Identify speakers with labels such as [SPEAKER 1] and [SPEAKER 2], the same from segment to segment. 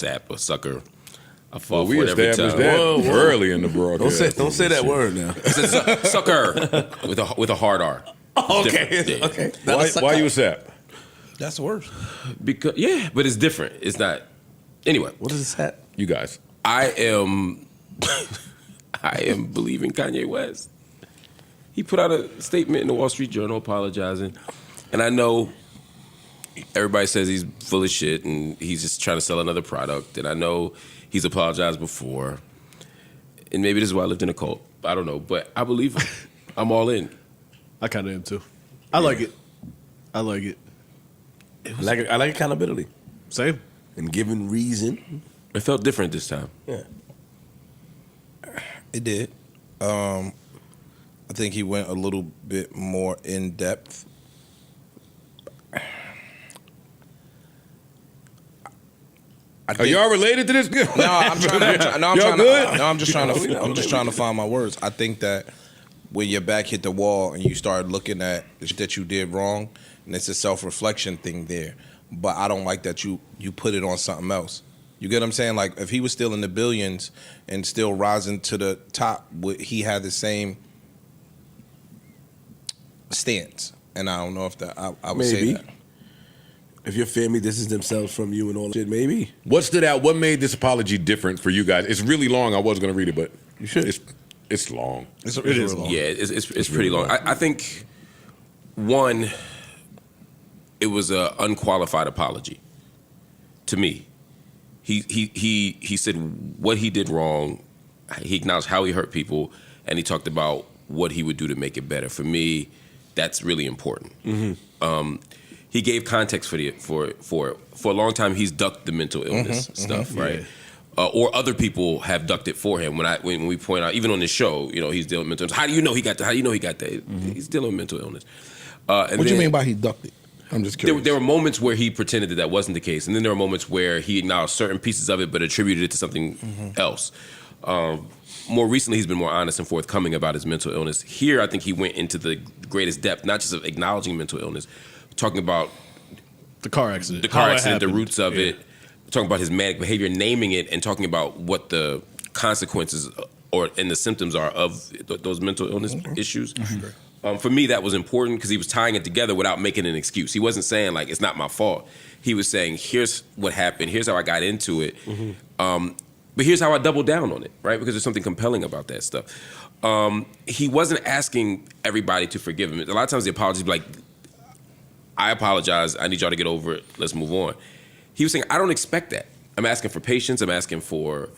[SPEAKER 1] sap, a sucker. I fall
[SPEAKER 2] we
[SPEAKER 1] for it every
[SPEAKER 2] established
[SPEAKER 1] time.
[SPEAKER 2] that early in the broadcast.
[SPEAKER 3] Don't say that word now.
[SPEAKER 1] It's a sucker with a hard R.
[SPEAKER 3] Okay, okay.
[SPEAKER 2] Why you a sap?
[SPEAKER 4] That's worse.
[SPEAKER 1] Because but it's different. It's not. Anyway,
[SPEAKER 3] What is this hat?
[SPEAKER 2] You guys.
[SPEAKER 1] I am believing Kanye West. He put out a statement in the Wall Street Journal apologizing, and I know everybody says he's full of shit and he's just trying to sell another product, and I know he's apologized before, and maybe this is why I lived in a cult. I don't know, but I believe him. I'm all in.
[SPEAKER 5] I kind of am too. I like it. I like it.
[SPEAKER 3] I like accountability
[SPEAKER 5] Same.
[SPEAKER 3] and giving reason.
[SPEAKER 1] It felt different this time.
[SPEAKER 3] Yeah.
[SPEAKER 4] It did. I think he went a little bit more in depth.
[SPEAKER 2] Are y'all related to this?
[SPEAKER 4] No, I'm just trying to find my words. I think that when your back hit the wall and you start looking at the shit that you did wrong, and it's a self-reflection thing there. But I don't like that you put it on something else. You get what I'm saying? Like, if he was still in the billions and still rising to the top, he had the same stance. And I don't know if that I would say
[SPEAKER 3] Maybe.
[SPEAKER 4] that.
[SPEAKER 3] If your family distances themselves from you and all that shit, maybe.
[SPEAKER 2] What stood out? What made this apology different for you guys? It's really long. I was going to read it, but
[SPEAKER 3] You should.
[SPEAKER 2] It's long.
[SPEAKER 4] It is long.
[SPEAKER 1] Yeah, it's pretty long. I think one, it was an unqualified apology to me. He said what he did wrong. He acknowledged how he hurt people, and he talked about what he would do to make it better. For me, that's really important. Mm-hmm. He gave context for a long time. He's ducked the mental illness stuff, right? Yeah. Or other people have ducked it for him. When we point out, even on this show, he's dealing with mental illness. How do you know he got that? How do you know he got that? Mm-hmm. He's dealing with mental illness.
[SPEAKER 4] What do you mean by he ducked it? I'm just curious.
[SPEAKER 1] There were moments where he pretended that wasn't the case, and then there were moments where he acknowledged certain pieces of it but attributed it to something else. More recently, he's been more honest and forthcoming about his mental illness. Here, I think he went into the greatest depth, not just of acknowledging mental illness, talking about
[SPEAKER 5] The car accident.
[SPEAKER 1] the roots of it, talking about his manic behavior, naming it, and talking about what the consequences and the symptoms are of those mental illness issues. For me, that was important because he was tying it together without making an excuse. He wasn't saying, like, it's not my fault. He was saying, here's what happened. Here's how I got into it. But here's how I doubled down on it, right? Because there's something compelling about that stuff. He wasn't asking everybody to forgive him. A lot of times the apologies be like, I apologize. I need y'all to get over it. Let's move on. He was saying, I don't expect that. I'm asking for patience. I'm asking for,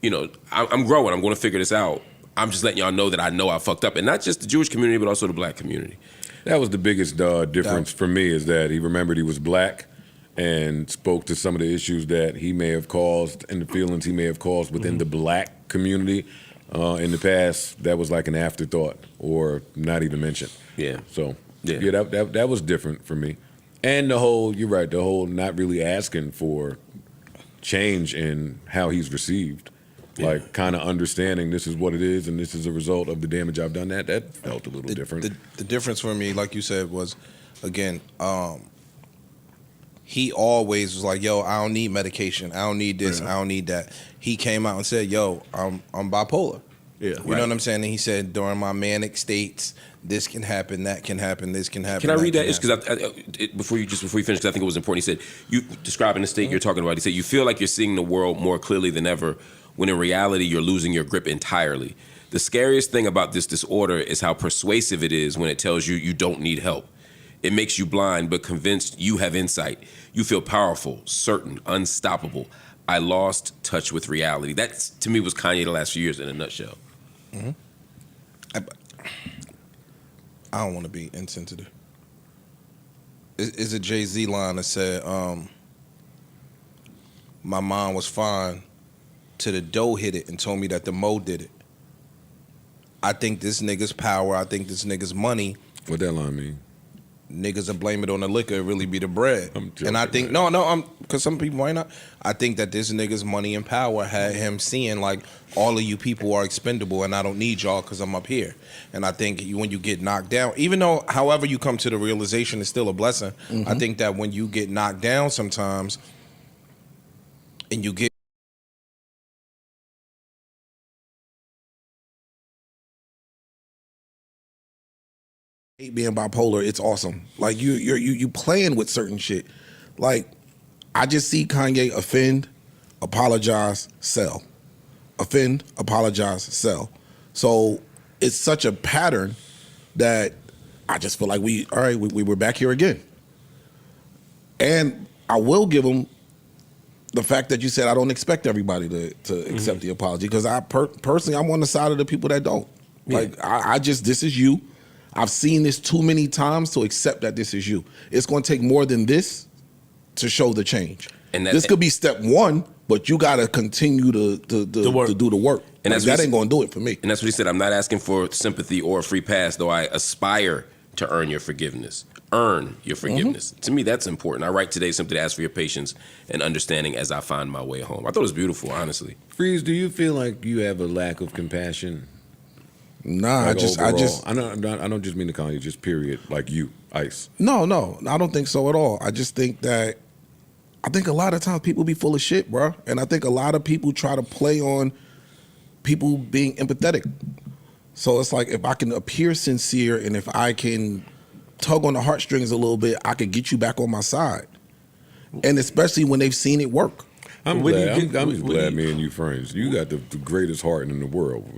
[SPEAKER 1] I'm growing. I'm going to figure this out. I'm just letting y'all know that I know I fucked up. And not just the Jewish community, but also the black community.
[SPEAKER 2] That was the biggest difference for me, is that he remembered he was black and spoke to some of the issues that he may have caused and the feelings he may have caused within the black community. In the past, that was like an afterthought or not even mentioned.
[SPEAKER 1] Yeah.
[SPEAKER 2] So, that was different for me. And you're right, the whole not really asking for change in how he's received. Like, kind of understanding this is what it is and this is a result of the damage I've done. That felt a little different.
[SPEAKER 4] The difference for me, like you said, was, again, he always was like, yo, I don't need medication. I don't need this. I don't need that. He came out and said, yo, I'm bipolar.
[SPEAKER 5] Yeah.
[SPEAKER 4] You know what I'm saying? And he said, during my manic states, this can happen, that can happen, this can happen.
[SPEAKER 1] Can I read that? Because before you finish, 'cause I think it was important. He said, you describing the state you're talking about. He said, you feel like you're seeing the world more clearly than ever, when in reality you're losing your grip entirely. The scariest thing about this disorder is how persuasive it is when it tells you you don't need help. It makes you blind, but convinced you have insight. You feel powerful, certain, unstoppable. I lost touch with reality. That, to me, was Kanye the last few years in a nutshell.
[SPEAKER 4] Mm-hmm. I don't want to be insensitive. It's a Jay-Z line that said, my mind was fine till the dough hit it and told me that the mo did it. I think this nigga's power, I think this nigga's money.
[SPEAKER 2] What that line mean?
[SPEAKER 4] Niggas that blame it on the liquor, it really be the bread.
[SPEAKER 2] I'm joking,
[SPEAKER 4] and I think, because some people might not. I think that this nigga's money and power had him seeing, like, all of you people are expendable and I don't need y'all because I'm up here. And I think when you get knocked down, even though however you come to the realization is still a blessing, I think that when you get knocked down sometimes and you get
[SPEAKER 6] hate being bipolar. It's awesome. Like you playing with certain shit. Like I just see Kanye offend, apologize, sell, offend, apologize, sell. So it's such a pattern that I just feel like we were back here again. And I will give him the fact that you said I don't expect everybody to accept the apology, because I personally I'm on the side of the people that don't. Like I just, this is you. I've seen this too many times to accept that this is you. It's going to take more than this to show the change. And this could be step one, but you got to continue to do the work. And that ain't going to do it for me.
[SPEAKER 1] And that's what he said. I'm not asking for sympathy or a free pass, though I aspire to earn your forgiveness. Earn your forgiveness. To me, that's important. I write today simply to ask for your patience and understanding as I find my way home. I thought it was beautiful, honestly.
[SPEAKER 2] Freeze, do you feel like you have a lack of compassion?
[SPEAKER 6] Nah,
[SPEAKER 2] like I don't just mean to call you, just period, like you, Ice.
[SPEAKER 6] No, I don't think so at all. I just think that, I think a lot of times people be full of shit, bro. And I think a lot of people try to play on people being empathetic. So it's like, if I can appear sincere and if I can tug on the heartstrings a little bit, I could get you back on my side. And especially when they've seen it work.
[SPEAKER 2] I'm just glad me and you friends. You got the greatest heart in the world.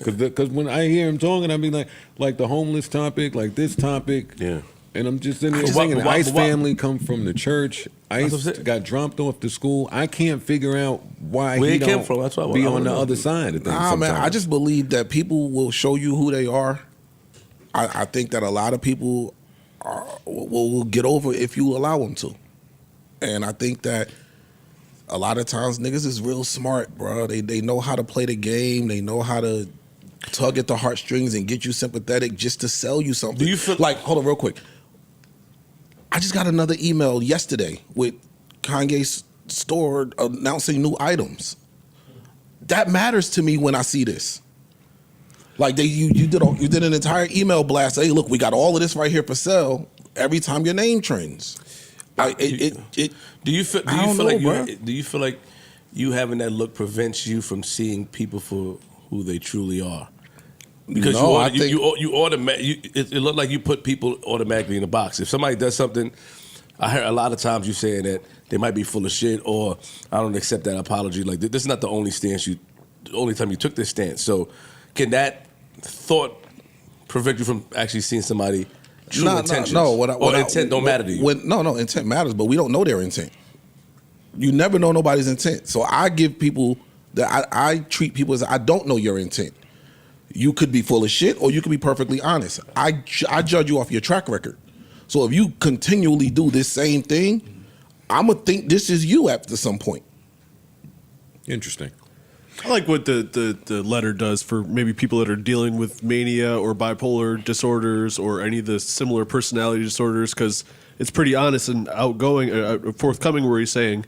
[SPEAKER 2] Because when I hear him talking, I mean like the homeless topic, like this topic. Yeah. And I'm just in there thinking, the Ice family come from the church. Ice got dropped off to school. I can't figure out why he don't be on the other side of things.
[SPEAKER 6] Nah, man, I just believe that people will show you who they are. I think that a lot of people will get over if you allow them to. And I think that a lot of times niggas is real smart, bro. They know how to play the game. They know how to tug at the heartstrings and get you sympathetic just to sell you something.
[SPEAKER 3] Do you feel
[SPEAKER 6] like, hold on real quick. I just got another email yesterday with Kanye's store announcing new items. That matters to me when I see this. Like you did an entire email blast. Hey, look, we got all of this right here for sale. Every time your name trends.
[SPEAKER 3] Do you feel like you having that look prevents you from seeing people for who they truly are? Because it looked like you put people automatically in a box. If somebody does something, I heard a lot of times you saying that they might be full of shit, or I don't accept that apology. Like, this is not the only time you took this stance. So can that thought prevent you from actually seeing somebody true intentions?
[SPEAKER 6] No,
[SPEAKER 3] intent don't matter to you.
[SPEAKER 6] Intent matters, but we don't know their intent. You never know nobody's intent. So I give people that I treat people as I don't know your intent. You could be full of shit, or you could be perfectly honest. I judge you off your track record. So if you continually do this same thing, I'm gonna think this is you after some point.
[SPEAKER 2] Interesting.
[SPEAKER 5] I like what the letter does for maybe people that are dealing with mania or bipolar disorders or any of the similar personality disorders, because it's pretty honest and outgoing, forthcoming, where he's saying,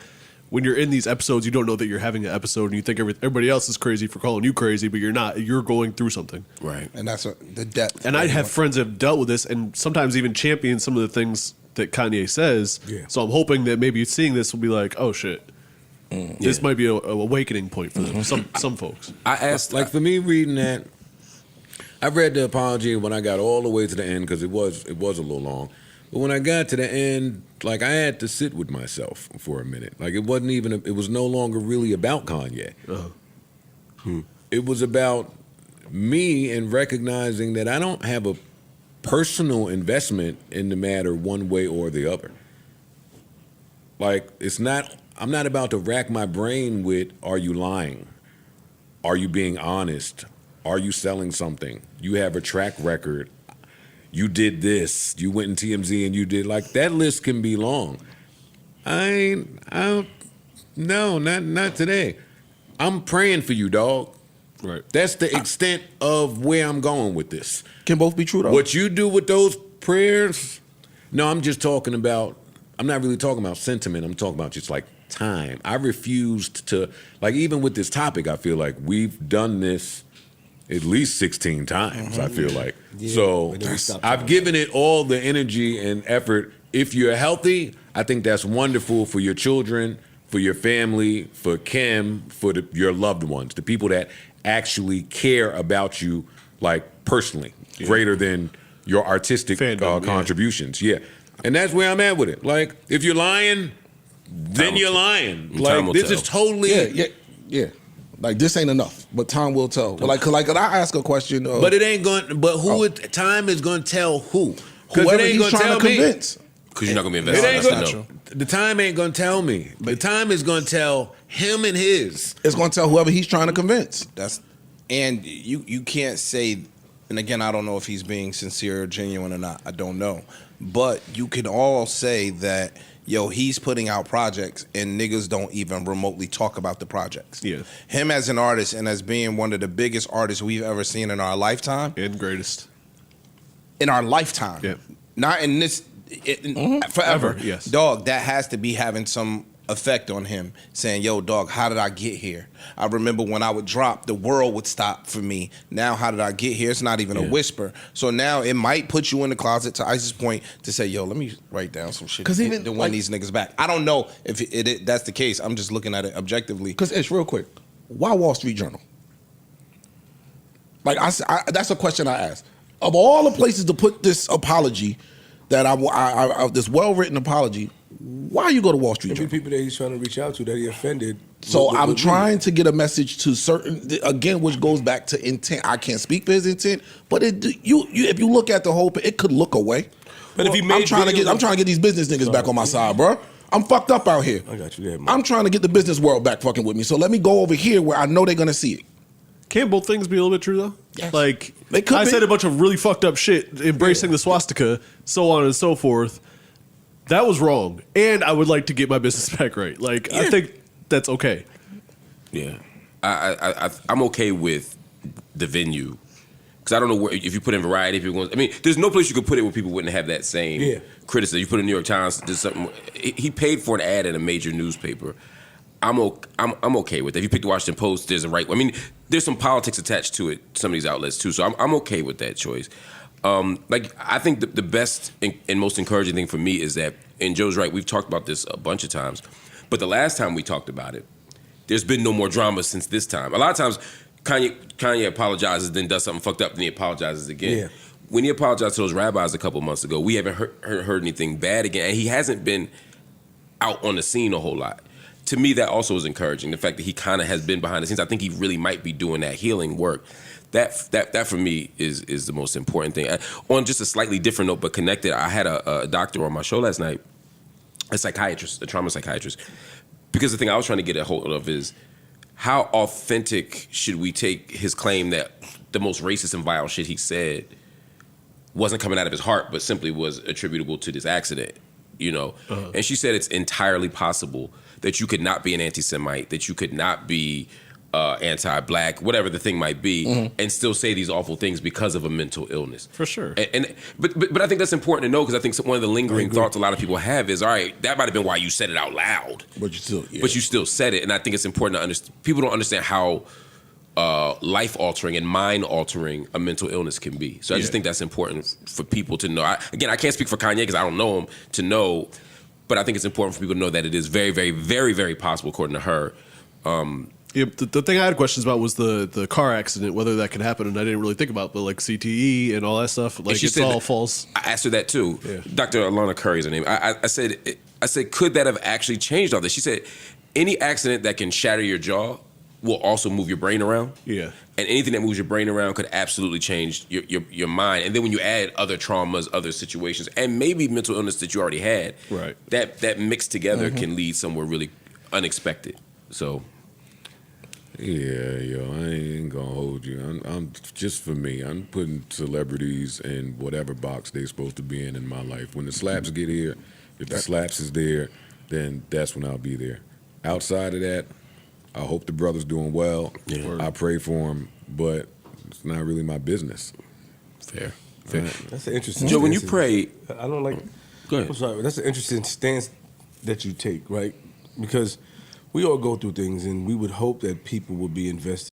[SPEAKER 5] when you're in these episodes, you don't know that you're having an episode, and you think everybody else is crazy for calling you crazy, but you're not. You're going through something.
[SPEAKER 1] Right.
[SPEAKER 6] And that's the depth.
[SPEAKER 5] And I have friends that have dealt with this and sometimes even champion some of the things that Kanye says. Yeah. So I'm hoping that maybe seeing this will be like, oh, shit. This might be an awakening point for them, some folks.
[SPEAKER 2] I asked, like for me reading that, I read the apology when I got all the way to the end, because it was a little long. But when I got to the end, like I had to sit with myself for a minute. Like it was no longer really about Kanye. It was about me and recognizing that I don't have a personal investment in the matter one way or the other. Like I'm not about to rack my brain with, are you lying? Are you being honest? Are you selling something? You have a track record. You did this. You went in TMZ and you did, like, that list can be long. No, not today. I'm praying for you, dog.
[SPEAKER 5] Right.
[SPEAKER 2] That's the extent of where I'm going with this.
[SPEAKER 6] Can both be true, though.
[SPEAKER 2] What you do with those prayers, no, I'm not really talking about sentiment. I'm talking about just like time. I refused to, like, even with this topic, I feel like we've done this at least 16 times, I feel like. Yeah, so I've given it all the energy and effort. If you're healthy, I think that's wonderful for your children, for your family, for Kim, for your loved ones, the people that actually care about you, like, personally. greater than your artistic contributions. Yeah. And that's where I'm at with it. Like, if you're lying, then you're lying. Like, this is totally...
[SPEAKER 6] Yeah. Like, this ain't enough, but time will tell. Like, could I ask a question?
[SPEAKER 2] But it ain't going... But time is going to tell who?
[SPEAKER 6] Whoever he's trying to convince.
[SPEAKER 1] Because you're not going to be invested.
[SPEAKER 2] The time ain't going to tell me. The time is going to tell him and his.
[SPEAKER 6] It's going to tell whoever he's trying to convince.
[SPEAKER 4] And you can't say, and again, I don't know if he's being sincere or genuine or not. I don't know. But you can all say that, yo, he's putting out projects and niggas don't even remotely talk about the projects.
[SPEAKER 5] Yeah.
[SPEAKER 4] Him as an artist and as being one of the biggest artists we've ever seen in our lifetime.
[SPEAKER 5] And greatest.
[SPEAKER 4] In our lifetime.
[SPEAKER 5] Yeah.
[SPEAKER 4] Not in this, forever.
[SPEAKER 5] Ever, yes.
[SPEAKER 4] Dog, that has to be having some effect on him, saying, yo, dog, how did I get here? I remember when I would drop, the world would stop for me. Now, how did I get here? It's not even a whisper. So now it might put you in the closet, to Ice's point, to say, yo, let me write down some shit to win these niggas back. I don't know if that's the case. I'm just looking at it objectively.
[SPEAKER 6] Because it's real quick. Why Wall Street Journal? Like, that's a question I asked. Of all the places to put this apology, that this well-written apology, why you go to Wall Street Journal?
[SPEAKER 3] People that he's trying to reach out to that he offended.
[SPEAKER 6] So I'm trying to get a message to certain, again, which goes back to intent. I can't speak for his intent, but if you look at the whole, it could look away.
[SPEAKER 3] But if he made,
[SPEAKER 6] I'm trying to get these business niggas back on my side, bro. I'm fucked up out here.
[SPEAKER 3] I got you there, man.
[SPEAKER 6] I'm trying to get the business world back fucking with me. So let me go over here where I know they're gonna see it.
[SPEAKER 5] Can't both things be a little bit true though?
[SPEAKER 6] Yes.
[SPEAKER 5] Like,
[SPEAKER 6] They could
[SPEAKER 5] I
[SPEAKER 6] be.
[SPEAKER 5] said a bunch of really fucked up shit, embracing the swastika, so on and so forth. That was wrong, and I would like to get my business back right. Like, I think that's okay.
[SPEAKER 1] Yeah, I'm okay with the venue because I don't know where, if you put in Variety, if you're going. I mean, there's no place you could put it where people wouldn't have that same criticism. You put in New York Times, there's something. He paid for an ad in a major newspaper. I'm okay with that. If you pick the Washington Post, there's a right. I mean, there's some politics attached to it. Some of these outlets too. So I'm okay with that choice. I think the best and most encouraging thing for me is that, and Joe's right, we've talked about this a bunch of times, but the last time we talked about it, there's been no more drama since this time. A lot of times, Kanye apologizes, then does something fucked up, then he apologizes again. Yeah. When he apologized to those rabbis a couple months ago, we haven't heard anything bad again, and he hasn't been out on the scene a whole lot. To me, that also is encouraging, the fact that he kind of has been behind the scenes. I think he really might be doing that healing work. That for me is the most important thing. On just a slightly different note, but connected, I had a doctor on my show last night, a psychiatrist, a trauma psychiatrist, because the thing I was trying to get a hold of is how authentic should we take his claim that the most racist and vile shit he said wasn't coming out of his heart, but simply was attributable to this accident, you know? Uh-huh. And she said it's entirely possible that you could not be an anti-Semite, that you could not be anti-black, whatever the thing might be, and still say these awful things because of a mental illness.
[SPEAKER 5] For sure.
[SPEAKER 1] But I think that's important to know, because I think one of the lingering thoughts a lot of people have is, all right, that might have been why you said it out loud.
[SPEAKER 6] But you still
[SPEAKER 1] said it. And I think it's important to understand. People don't understand how life-altering and mind-altering a mental illness can be. So I just think that's important for people to know. I can't speak for Kanye because I don't know him to know, but I think it's important for people to know that it is very, very, very, very possible, according to her.
[SPEAKER 5] The thing I had questions about was the car accident, whether that could happen, and I didn't really think about, but like CTE and all that stuff, like it's all false.
[SPEAKER 1] I asked her that too. Yeah. Dr. Alana Curry is her name. I said, could that have actually changed all this? She said, any accident that can shatter your jaw will also move your brain around. Yeah. And anything that moves your brain around could absolutely change your mind. And then when you add other traumas, other situations, and maybe mental illness that you already had, right, that mixed together can lead somewhere really unexpected. So.
[SPEAKER 2] Yeah, I ain't gonna hold you. I'm just, for me, I'm putting celebrities in whatever box they're supposed to be in my life. When the slaps get here, if the slaps is there, then that's when I'll be there. Outside of that, I hope the brother's doing well. Yeah. I pray for him, but it's not really my business.
[SPEAKER 1] Fair.
[SPEAKER 3] That's an interesting.
[SPEAKER 1] Joe, when you pray,
[SPEAKER 3] I don't like.
[SPEAKER 1] Go ahead.
[SPEAKER 3] I'm sorry. That's an interesting stance that you take, right? Because we all go through things, and we would hope that people would be invested